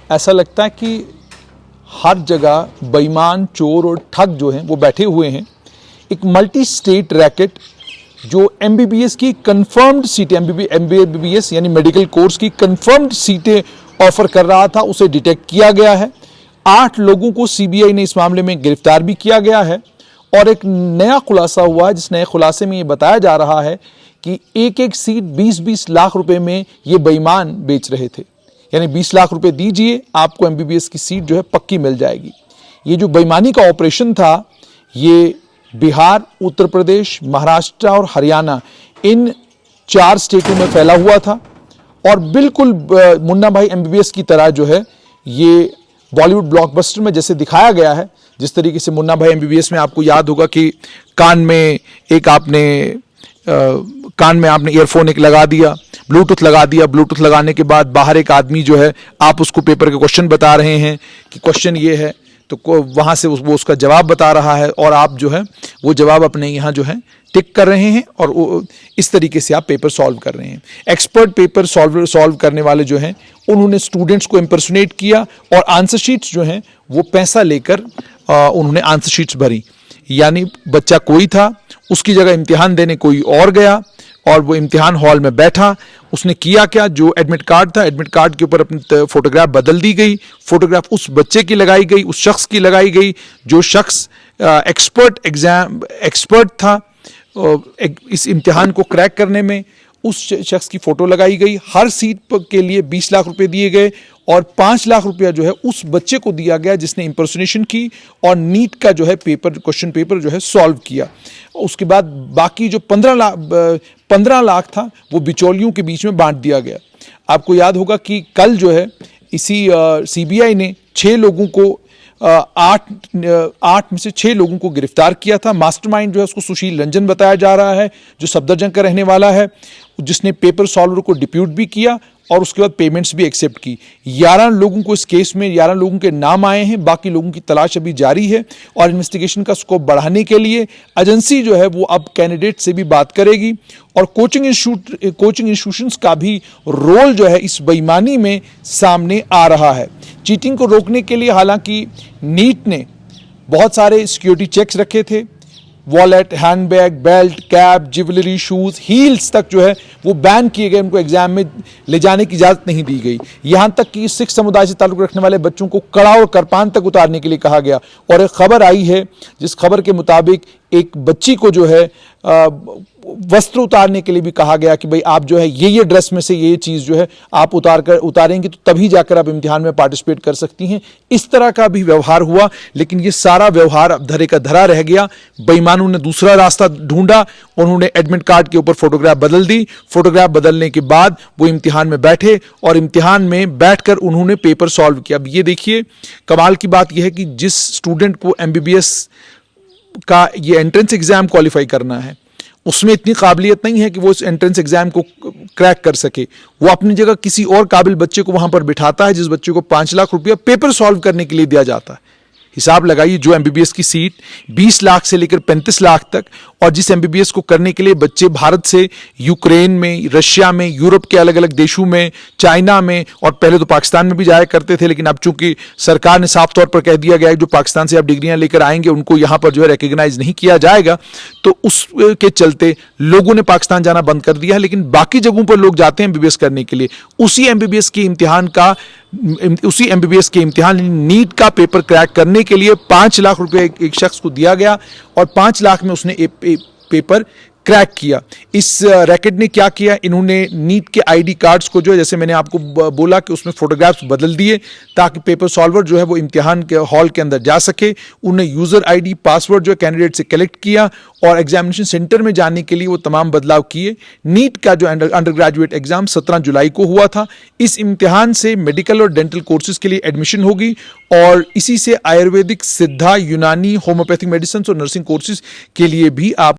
ऐसा लगता है कि हर जगह बेईमान, चोर और ठग जो हैं वो बैठे हुए हैं। एक मल्टी स्टेट रैकेट जो एमबीबीएस की कंफर्म्ड सीटें, एमबीबीएस यानी मेडिकल कोर्स की कंफर्म्ड सीटें ऑफर कर रहा था, उसे डिटेक्ट किया गया है। 8 लोगों को सीबीआई ने इस मामले में गिरफ्तार भी किया गया है। और एक नया खुलासा हुआ है, जिस नए खुलासे में ये बताया जा रहा है कि एक एक सीट 20-20 लाख रुपए में ये बेईमान बेच रहे थे। यानी 20 लाख रुपए दीजिए, आपको एमबीबीएस की सीट जो है पक्की मिल जाएगी। ये जो बेईमानी का ऑपरेशन था, ये बिहार, उत्तर प्रदेश, महाराष्ट्र और हरियाणा, इन 4 स्टेटों में फैला हुआ था। और बिल्कुल मुन्ना भाई एमबीबीएस की तरह जो है ये बॉलीवुड ब्लॉकबस्टर में जैसे दिखाया गया है, जिस तरीके से मुन्ना भाई एमबीबीएस में आपको याद होगा कि कान में आपने ईयरफोन एक लगा दिया, ब्लूटूथ लगा दिया, ब्लूटूथ लगाने के बाद बाहर एक आदमी जो है, आप उसको पेपर के क्वेश्चन बता रहे हैं कि क्वेश्चन ये है, तो वहां से वो उसका जवाब बता रहा है और आप जो है वो जवाब अपने यहाँ जो है टिक कर रहे हैं और इस तरीके से आप पेपर सॉल्व कर रहे हैं। एक्सपर्ट पेपर सॉल्व करने वाले जो हैं, उन्होंने स्टूडेंट्स को इम्पर्सोनेट किया और आंसर शीट्स जो हैं वो पैसा लेकर उन्होंने आंसर शीट्स भरी। यानी बच्चा कोई था, उसकी जगह इम्तिहान देने कोई और गया और वो इम्तिहान हॉल में बैठा। उसने किया क्या, जो एडमिट कार्ड था, एडमिट कार्ड के ऊपर अपनी फोटोग्राफ बदल दी गई, फोटोग्राफ उस बच्चे की लगाई गई, उस शख्स की लगाई गई जो शख्स एक्सपर्ट था इस इम्तिहान को क्रैक करने में, उस शख्स की फोटो लगाई गई। हर सीट के लिए 20 लाख रुपए दिए गए और 5 लाख रुपया जो है उस बच्चे को दिया गया जिसने इंपर्सोनेशन की और नीट का जो है क्वेश्चन पेपर जो है सॉल्व किया। उसके बाद बाकी जो 15 लाख था वो बिचौलियों के बीच में बांट दिया गया। आपको याद होगा कि कल जो है इसी सीबीआई ने 6 लोगों को 8 में से 6 लोगों को गिरफ्तार किया था। मास्टरमाइंड जो है उसको सुशील रंजन बताया जा रहा है, जो सफदरजंग का रहने वाला है, जिसने पेपर सॉल्वर को डिप्यूट भी किया और उसके बाद पेमेंट्स भी एक्सेप्ट की। 11 लोगों को इस केस में 11 लोगों के नाम आए हैं, बाकी लोगों की तलाश अभी जारी है और इन्वेस्टिगेशन का स्कोप बढ़ाने के लिए एजेंसी जो है वो अब कैंडिडेट से भी बात करेगी और कोचिंग इंस्टीट्यूशंस का भी रोल जो है इस बेईमानी में सामने आ रहा है। चीटिंग को रोकने के लिए हालांकि नीट ने बहुत सारे सिक्योरिटी चेक्स रखे थे, wallet, handbag, belt, cap, jewellery, shoes, heels तक जो है वो बैन किए गए, उनको एग्जाम में ले जाने की इजाजत नहीं दी गई। यहां तक कि सिख समुदाय से ताल्लुक रखने वाले बच्चों को कड़ा और करपान तक उतारने के लिए कहा गया। और एक खबर आई है जिस खबर के मुताबिक एक बच्ची को जो है वस्त्र उतारने के लिए भी कहा गया कि भाई आप जो है ये ड्रेस में से ये चीज जो है आप उतारेंगे तो तभी जाकर आप इम्तिहान में पार्टिसिपेट कर सकती हैं। इस तरह का भी व्यवहार हुआ, लेकिन ये सारा व्यवहार अब धरे का धरा रह गया। बेईमानों ने दूसरा रास्ता ढूंढा, उन्होंने एडमिट कार्ड के ऊपर फोटोग्राफ बदल दी। फोटोग्राफ बदलने के बाद वो इम्तिहान में बैठे और इम्तिहान में बैठकर उन्होंने पेपर सॉल्व किया। अब ये देखिए, कमाल की बात यह है कि जिस स्टूडेंट को एमबीबीएस का ये एंट्रेंस एग्जाम क्वालिफाई करना है, उसमें इतनी काबिलियत नहीं है कि वो इस एंट्रेंस एग्जाम को क्रैक कर सके। वो अपनी जगह किसी और काबिल बच्चे को वहां पर बिठाता है, जिस बच्चे को 5 लाख रुपया पेपर सॉल्व करने के लिए दिया जाता है। हिसाब लगाइए, जो एमबीबीएस की सीट 20 लाख से लेकर 35 लाख तक, और जिस एमबीबीएस को करने के लिए बच्चे भारत से यूक्रेन में, रशिया में, यूरोप के अलग अलग देशों में, चाइना में और पहले तो पाकिस्तान में भी जाया करते थे, लेकिन अब चूंकि सरकार ने साफ तौर पर कह दिया गया है जो पाकिस्तान से आप डिग्रियां लेकर आएंगे उनको यहां पर जो है रिकॉग्नाइज नहीं किया जाएगा, तो उसके चलते लोगों ने पाकिस्तान जाना बंद कर दिया है। लेकिन बाकी जगहों पर लोग जाते हैं एमबीबीएस करने के लिए। उसी एमबीबीएस के इम्तिहान नीट का पेपर क्रैक करने के लिए 5 लाख रुपए एक शख्स को दिया गया और 5 लाख में उसने पेपर क्रैक किया। इस रैकेट ने क्या किया, इन्होंने नीट के आईडी कार्ड्स को जो है, जैसे मैंने आपको बोला कि उसमें फोटोग्राफ्स बदल दिए ताकि पेपर सॉल्वर जो है वो इम्तिहान के हॉल के अंदर जा सके। उन्होंने यूजर आईडी, पासवर्ड जो है कैंडिडेट से कलेक्ट किया और एग्जामिनेशन सेंटर में जाने के लिए वो तमाम बदलाव किए। नीट का जो अंडर ग्रेजुएट एग्जाम 17 जुलाई को हुआ था। इस इम्तिहान से मेडिकल और डेंटल कोर्सेज के लिए एडमिशन होगी और इसी से आयुर्वेदिक, सिद्धा, यूनानी, होम्योपैथिक मेडिसिन और नर्सिंग कोर्सेज के लिए भी आप